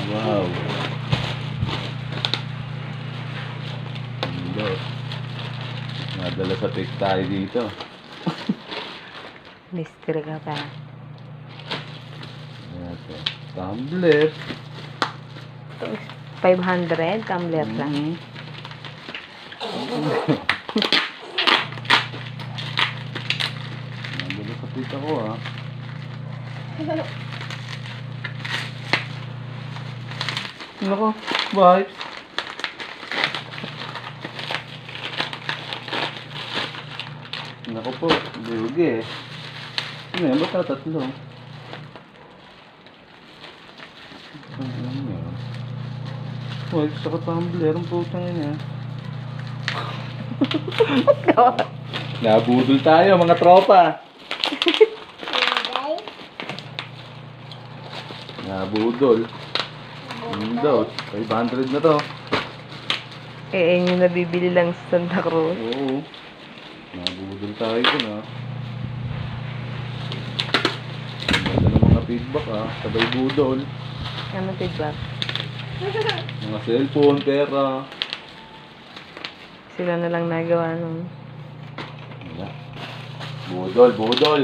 Wow. Hindi. Nadala sa pick tayo dito. Mystery ka pa. Ito. Tumbler. Ito is 500 tumbler lang. Nadala sa pick ako ah. Nako, vibes. Nako po, bugi eh. Ano yan? Ba't tatatlo? Ano yan? Uy, saka tumbler ang putang yun eh. Nabudol tayo mga tropa. Nabudol. Indot, 500 na to. Eh, yung nabibili lang sa Santa Cruz. Oo. Nabudol tayo dun ah. Ganda ng mga feedback ah. Sabay budol. Ano feedback? Mga cellphone, pera. Sila na lang nagawa nun. Wala. Budol, budol.